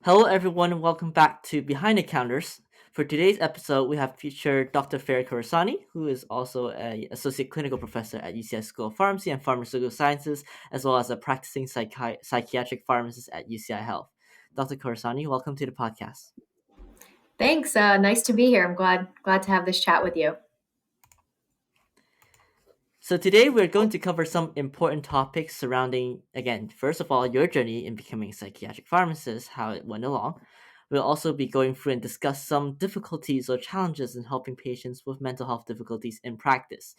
Hello, everyone, and welcome back to Behind the Counters. For today's episode, we have featured Dr. Farah Khorassani, who is also an associate clinical professor at UCI School of Pharmacy and Pharmaceutical Sciences, as well as a practicing psychiatric pharmacist at UCI Health. Dr. Khorassani, welcome to the podcast. Thanks. Nice to be here. I'm glad to have this chat with you. So today we're going to cover some important topics surrounding, again, first of all, your journey in becoming a psychiatric pharmacist, how it went along. We'll also be going through and discuss some difficulties or challenges in helping patients with mental health difficulties in practice.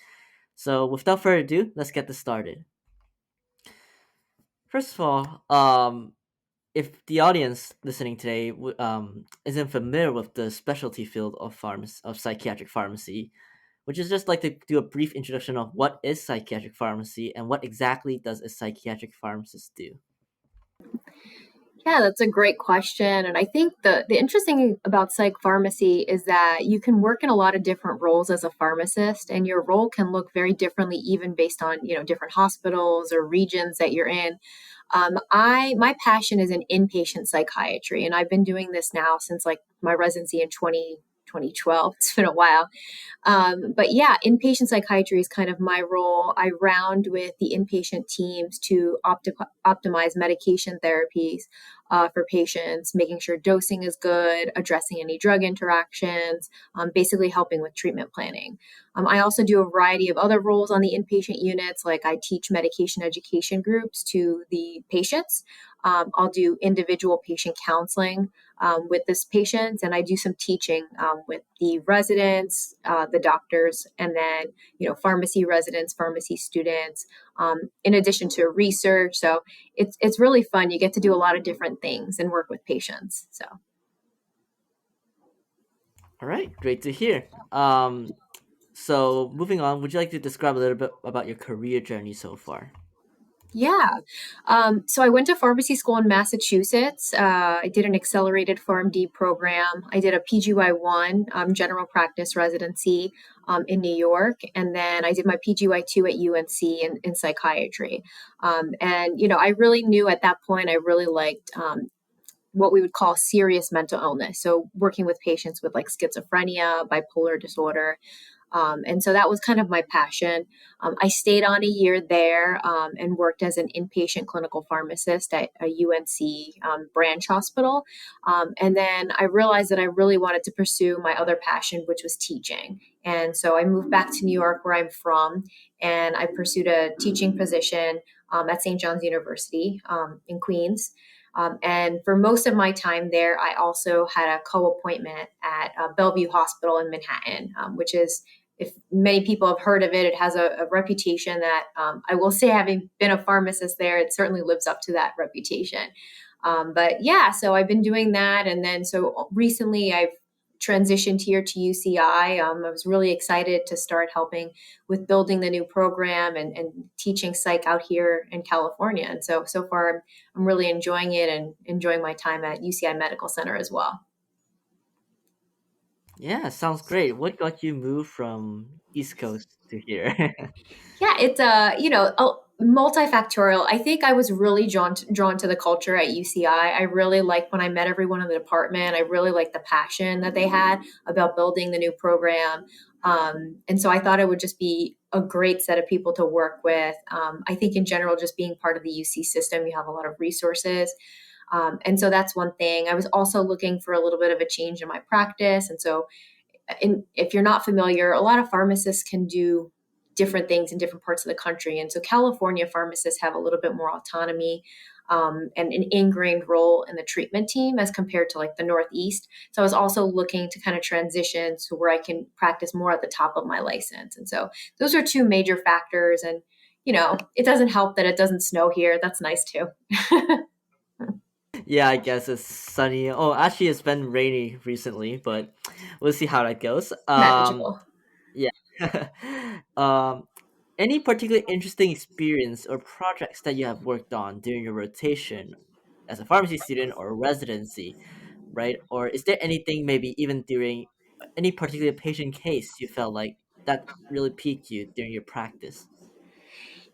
So without further ado, let's get this started. First of all, if the audience listening today isn't familiar with the specialty field of psychiatric pharmacy, would you just like to do a brief introduction of what is psychiatric pharmacy and what exactly does a psychiatric pharmacist do? Yeah, that's a great question. And I think the interesting thing about psych pharmacy is that you can work in a lot of different roles as a pharmacist, and your role can look very differently even based on, different hospitals or regions that you're in. My passion is in inpatient psychiatry, and I've been doing this now since like my residency in 2012. It's been a while. But yeah, inpatient psychiatry is kind of my role. I round with the inpatient teams to optimize medication therapies for patients, making sure dosing is good, addressing any drug interactions, basically helping with treatment planning. I also do a variety of other roles on the inpatient units, like I teach medication education groups to the patients. I'll do individual patient counseling with this patient, and I do some teaching with the residents, the doctors, and then pharmacy residents, pharmacy students, in addition to research. So it's really fun. You get to do a lot of different things and work with patients. So All right, great to hear. So moving on, would you like to describe a little bit about your career journey so far? yeah. So I went to pharmacy school in Massachusetts. I did an accelerated PharmD program. I did a PGY1 general practice residency in New York. And then I did my PGY2 at UNC in psychiatry. And I really knew at that point, I really liked what we would call serious mental illness. So working with patients with like schizophrenia, bipolar disorder. And so that was kind of my passion. I stayed on a year there and worked as an inpatient clinical pharmacist at a UNC branch hospital. And then I realized that I really wanted to pursue my other passion, which was teaching. And so I moved back to New York, where I'm from, and I pursued a teaching position at St. John's University in Queens. And for most of my time there, I also had a co appointment at Bellevue Hospital in Manhattan, which is, if many people have heard of it, it has a reputation that I will say, having been a pharmacist there, it certainly lives up to that reputation. But yeah, so I've been doing that. And then so recently I've transitioned here to UCI. I was really excited to start helping with building the new program and teaching psych out here in California. And so far, I'm really enjoying it and enjoying my time at UCI Medical Center as well. Yeah, sounds great. What got you moved from East Coast to here? Yeah, it's multifactorial. I think I was really drawn to the culture at UCI. I really liked when I met everyone in the department. I really liked the passion that they had about building the new program. And so I thought it would just be a great set of people to work with. I think in general, just being part of the UC system, you have a lot of resources. And so that's one thing. I was also looking for a little bit of a change in my practice. And so if you're not familiar, a lot of pharmacists can do different things in different parts of the country. And so California pharmacists have a little bit more autonomy and an ingrained role in the treatment team as compared to like the Northeast. So I was also looking to kind of transition to where I can practice more at the top of my license. And so those are two major factors. And, it doesn't help that it doesn't snow here. That's nice too. Yeah, I guess it's sunny. Oh, actually, it's been rainy recently, but we'll see how that goes. Manageable. Yeah. um, any particularly interesting experience or projects that you have worked on during your rotation as a pharmacy student or residency, right? Or is there anything maybe even during any particular patient case you felt like that really piqued you during your practice?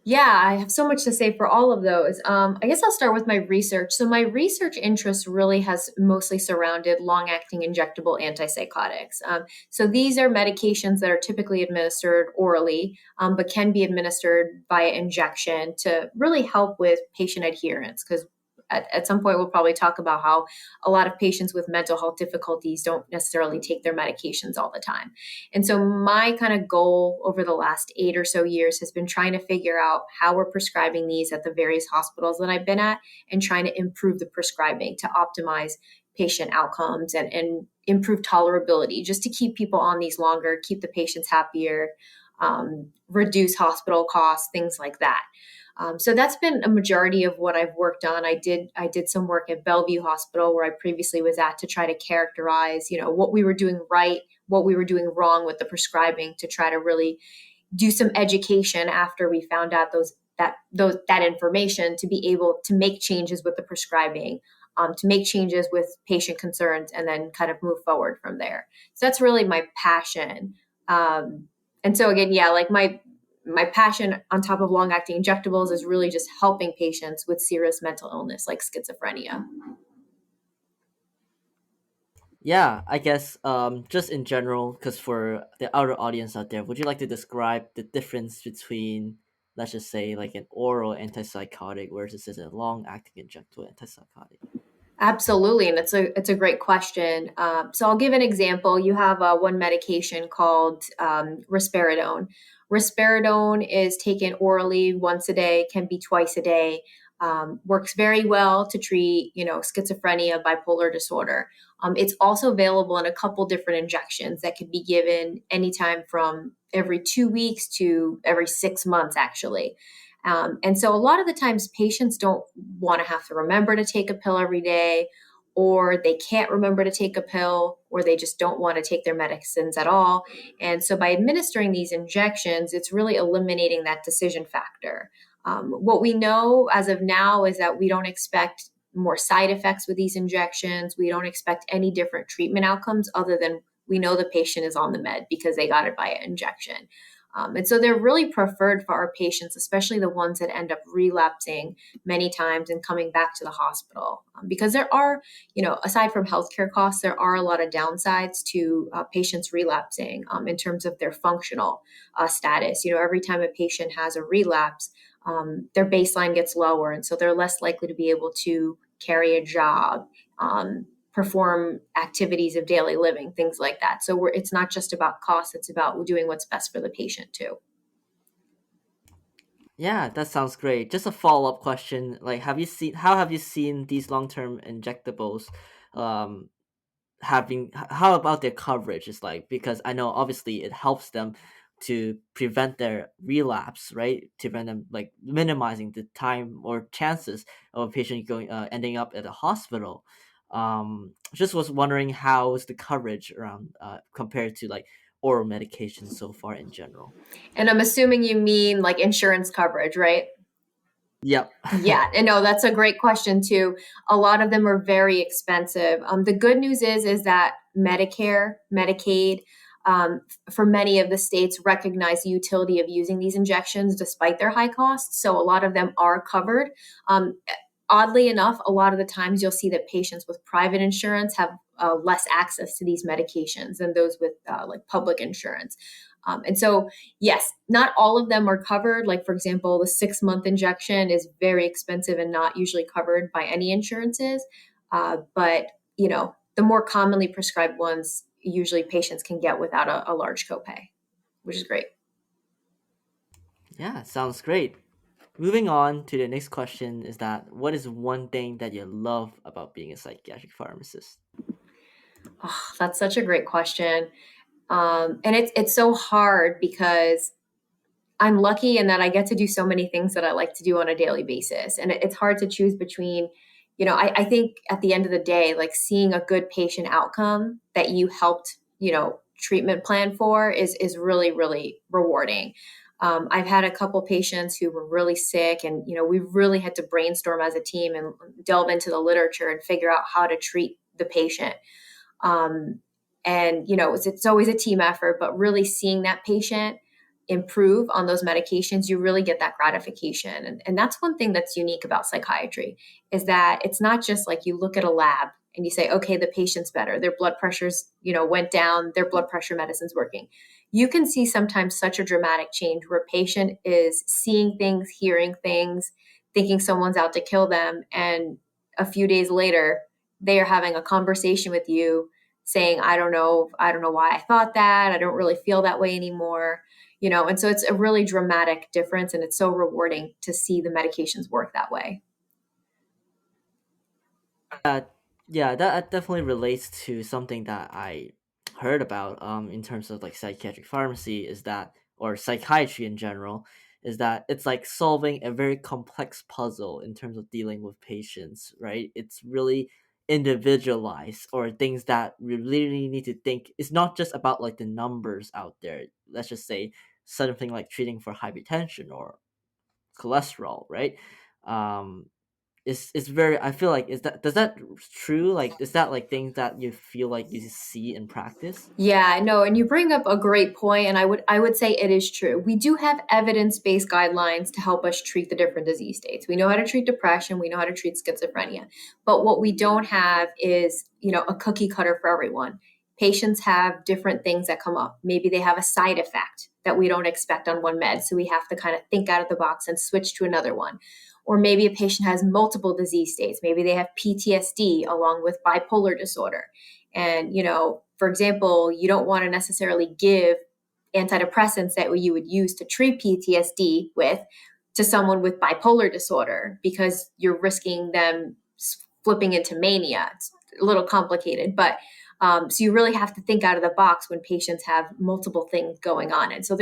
Yeah, I have so much to say for all of those. I guess I'll start with my research. So, my research interest really has mostly surrounded long acting injectable antipsychotics. So, these are medications that are typically administered orally, but can be administered via injection to really help with patient adherence. Because at some point, we'll probably talk about how a lot of patients with mental health difficulties don't necessarily take their medications all the time. And so my kind of goal over the last 8 or so years has been trying to figure out how we're prescribing these at the various hospitals that I've been at and trying to improve the prescribing to optimize patient outcomes and improve tolerability just to keep people on these longer, keep the patients happier, reduce hospital costs, things like that. So that's been a majority of what I've worked on. I did some work at Bellevue Hospital where I previously was at to try to characterize, what we were doing right, what we were doing wrong with the prescribing to try to really do some education after we found out that information to be able to make changes with the prescribing, to make changes with patient concerns, and then kind of move forward from there. So that's really my passion. And so again, yeah, like my passion on top of long acting injectables is really just helping patients with serious mental illness like schizophrenia. Yeah, I guess just in general, because for the outer audience out there, would you like to describe the difference between, let's just say, like an oral antipsychotic versus a long-acting injectable antipsychotic? Absolutely, and it's a great question. So I'll give an example. You have one medication called risperidone. Risperidone is taken orally once a day, can be twice a day. Works very well to treat, schizophrenia, bipolar disorder. It's also available in a couple different injections that could be given anytime from every 2 weeks to every 6 months, actually. And so a lot of the times patients don't want to have to remember to take a pill every day, or they can't remember to take a pill, or they just don't want to take their medicines at all. And so by administering these injections, it's really eliminating that decision factor. What we know as of now is that we don't expect more side effects with these injections. We don't expect any different treatment outcomes other than we know the patient is on the med because they got it via injection. And so they're really preferred for our patients, especially the ones that end up relapsing many times and coming back to the hospital. Because there are, aside from healthcare costs, there are a lot of downsides to patients relapsing in terms of their functional status. Every time a patient has a relapse, their baseline gets lower. And so they're less likely to be able to carry a job, perform activities of daily living, things like that. So it's not just about cost, it's about doing what's best for the patient too. Yeah, that sounds great. Just a follow-up question, like have you seen these long-term injectables um how about their coverage is like, because I know obviously it helps them to prevent their relapse, right? To prevent them, like minimizing the time or chances of a patient going ending up at a hospital. Just was wondering how is the coverage around compared to like oral medications so far in general. And I'm assuming you mean like insurance coverage, right? Yep. Yeah, and no, that's a great question too. A lot of them are very expensive. The good news is that Medicare, Medicaid, for many of the states recognize the utility of using these injections despite their high costs. So a lot of them are covered. Oddly enough, a lot of the times you'll see that patients with private insurance have less access to these medications than those with like public insurance. And so, yes, not all of them are covered. Like, for example, the 6 month injection is very expensive and not usually covered by any insurances. But, the more commonly prescribed ones, usually patients can get without a large copay, which is great. Yeah, sounds great. Moving on to the next question is that what is one thing that you love about being a psychiatric pharmacist? Oh, that's such a great question. And it's so hard because I'm lucky in that I get to do so many things that I like to do on a daily basis. And it's hard to choose between, I think at the end of the day, like seeing a good patient outcome that you helped, treatment plan for is really, really rewarding. I've had a couple patients who were really sick, and we really had to brainstorm as a team and delve into the literature and figure out how to treat the patient. Um, and it's always a team effort, but really seeing that patient improve on those medications, you really get that gratification. And that's one thing that's unique about psychiatry, is that it's not just like you look at a lab and you say, okay, the patient's better, their blood pressures, went down, their blood pressure medicine's working. You can see sometimes such a dramatic change where a patient is seeing things, hearing things, thinking someone's out to kill them, and a few days later they are having a conversation with you saying, I don't know why I thought that, I don't really feel that way anymore. And so it's a really dramatic difference, and it's so rewarding to see the medications work that way. Uh, yeah, that definitely relates to something that I heard about in terms of like psychiatric pharmacy is that, or psychiatry in general, is that it's like solving a very complex puzzle in terms of dealing with patients, right? It's really individualized, or things that we really need to think. It's not just about like the numbers out there. Let's just say something like treating for hypertension or cholesterol, right? Um, is very, I feel like, is that, does that true, like is that like things that you feel like you see in practice? Yeah, no, and you bring up a great point, and I would say it is true. We do have evidence-based guidelines to help us treat the different disease states. We know how to treat depression, we know how to treat schizophrenia. But what we don't have is, a cookie cutter for everyone. Patients have different things that come up. Maybe they have a side effect that we don't expect on one med, so we have to kind of think out of the box and switch to another one. Or maybe a patient has multiple disease states. Maybe they have PTSD along with bipolar disorder. And, for example, you don't want to necessarily give antidepressants that you would use to treat PTSD with to someone with bipolar disorder, because you're risking them flipping into mania. It's a little complicated, but so you really have to think out of the box when patients have multiple things going on. And so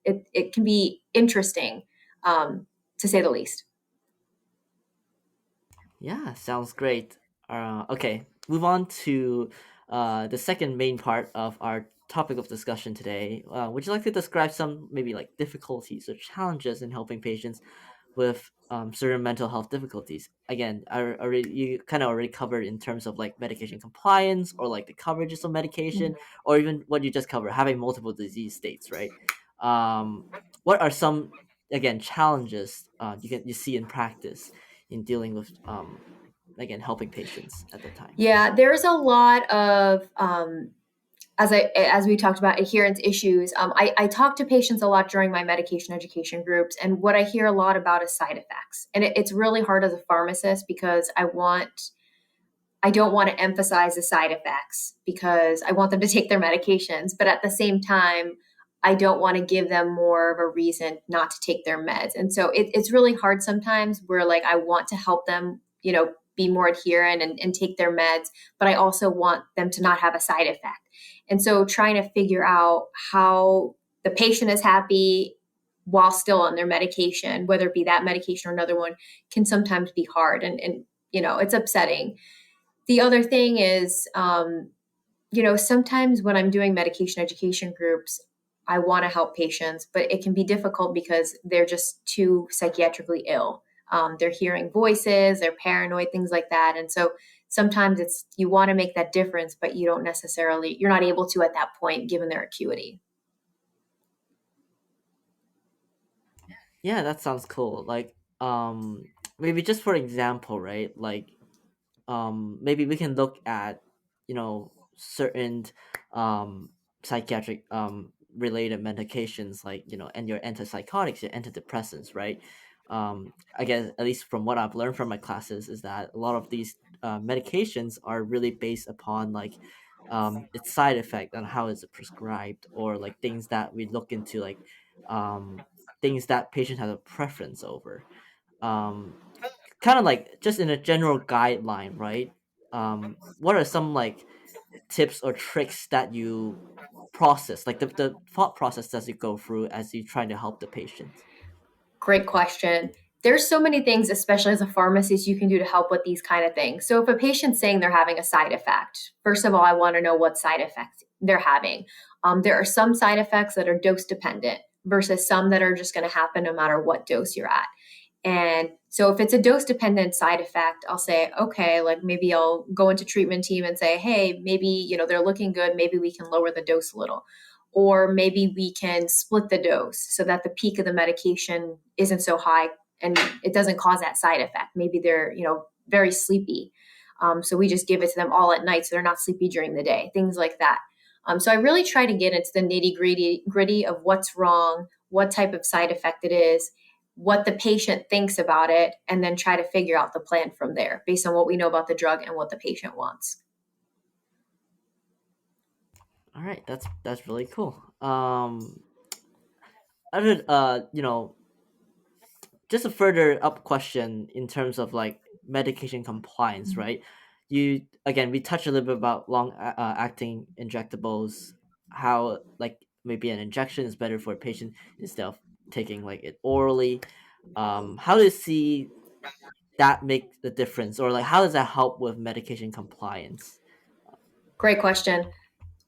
it can be interesting, to say the least. Yeah, sounds great. Okay, move on to the second main part of our topic of discussion today. Would you like to describe some maybe like difficulties or challenges in helping patients with certain mental health difficulties? Again, you kind of already covered in terms of like medication compliance, or like the coverages of medication, or even what you just covered, having multiple disease states, right? Um, what are some, again, challenges you see in practice in dealing with again, helping patients at that time? Yeah, there's a lot of as we talked about adherence issues. I talk to patients a lot during my medication education groups, and what I hear a lot about is side effects. And it's really hard as a pharmacist, because I don't want to emphasize the side effects because I want them to take their medications, but at the same time, I don't want to give them more of a reason not to take their meds. And so it's really hard sometimes, where like I want to help them, be more adherent and take their meds, but I also want them to not have a side effect. And so trying to figure out how the patient is happy while still on their medication, whether it be that medication or another one, can sometimes be hard, and it's upsetting. The other thing is, sometimes when I'm doing medication education groups, I want to help patients, but it can be difficult because they're just too psychiatrically ill. They're hearing voices, they're paranoid, things like that. And so sometimes you want to make that difference, but you're not able to at that point, given their acuity. Yeah, that sounds cool. Like, maybe just for example, right? Like, maybe we can look at, certain um psychiatric related medications, like, and your antipsychotics, your antidepressants, right? I guess, at least from what I've learned from my classes, is that a lot of these medications are really based upon like its side effect and how is it prescribed, or like things that we look into, like um things that patients have a preference over. um Kind of like just in a general guideline, right? What are some like tips or tricks that you process, like the thought process as you go through as you try to help the patient? Great question. There's so many things, especially as a pharmacist, you can do to help with these kind of things. So if a patient's saying they're having a side effect, first of all, I want to know what side effect they're having. There are some side effects that are dose dependent versus some that are just going to happen no matter what dose you're at. And so if it's a dose dependent side effect, I'll say, okay, like maybe I'll go into treatment team and say, hey, maybe, they're looking good. Maybe we can lower the dose a little. or maybe we can split the dose so that the peak of the medication isn't so high and it doesn't cause that side effect. Maybe they're, very sleepy. So we just give it to them all at night so they're not sleepy during the day, things like that. So I really try to get into the nitty gritty of what's wrong, what type of side effect it is, what the patient thinks about it, and then try to figure out the plan from there based on what we know about the drug and what the patient wants. All right, that's really cool. Other just a further up question in terms of like medication compliance, right? You again, we touched a little bit about long acting injectables, how like maybe an injection is better for a patient instead of taking like it orally. How does see that make the difference, or like how does that help with medication compliance? Great question.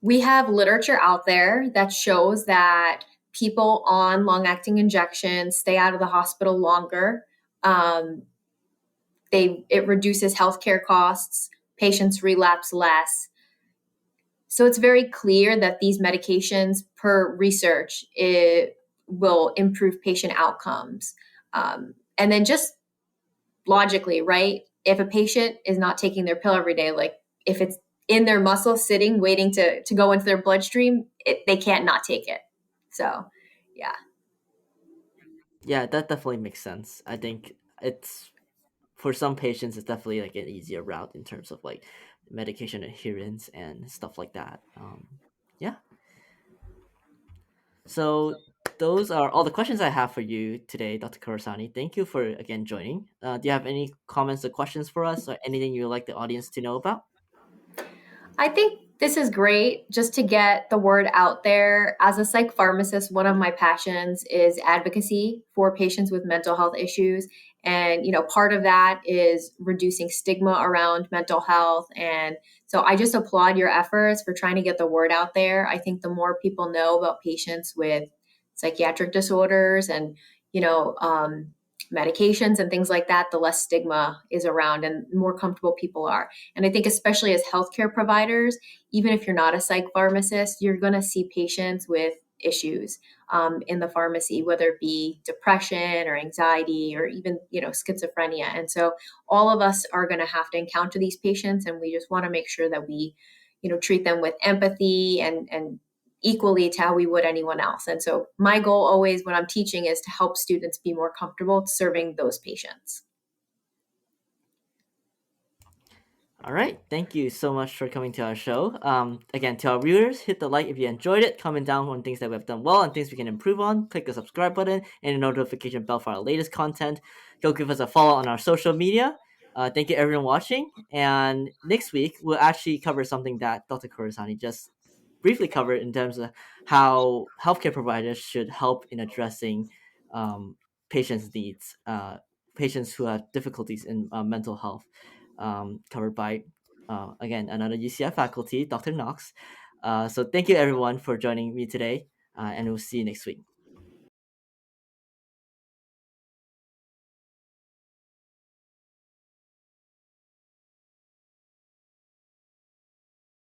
We have literature out there that shows that people on long acting injections stay out of the hospital longer. Um, it reduces healthcare costs, patients relapse less. So it's very clear that these medications, per research, it will improve patient outcomes. And then just logically, right? If a patient is not taking their pill every day, like if it's in their muscle sitting, waiting to go into their bloodstream, they can't not take it. So, yeah. Yeah, that definitely makes sense. I think it's for some patients it's definitely like an easier route in terms of like medication adherence and stuff like that. Yeah, so those are all the questions I have for you today, Dr. Kurosani. Thank you for again joining. Do you have any comments or questions for us, or anything you'd like the audience to know about? I think this is great just to get the word out there. As a psych pharmacist, one of my passions is advocacy for patients with mental health issues. And, part of that is reducing stigma around mental health. And so I just applaud your efforts for trying to get the word out there. I think the more people know about patients with psychiatric disorders and, you know, um, medications and things like that, the less stigma is around and more comfortable people are. And I think, especially as healthcare providers, even if you're not a psych pharmacist, you're going to see patients with issues in the pharmacy, whether it be depression or anxiety or even, schizophrenia. And so all of us are going to have to encounter these patients, and we just want to make sure that we, treat them with empathy and equally to how we would anyone else. And so my goal always when I'm teaching is to help students be more comfortable serving those patients. All right, thank you so much for coming to our show. Again, to our viewers, hit the like if you enjoyed it. Comment down on things that we've done well and things we can improve on. Click the subscribe button and the notification bell for our latest content. Go give us a follow on our social media. Thank you everyone watching. And next week we'll actually cover something that Dr. Kurosani just briefly covered in terms of how healthcare providers should help in addressing um, patients' needs, patients who have difficulties in mental health, covered by, again, another UCF faculty, Dr. Knox. So thank you everyone for joining me today, and we'll see you next week.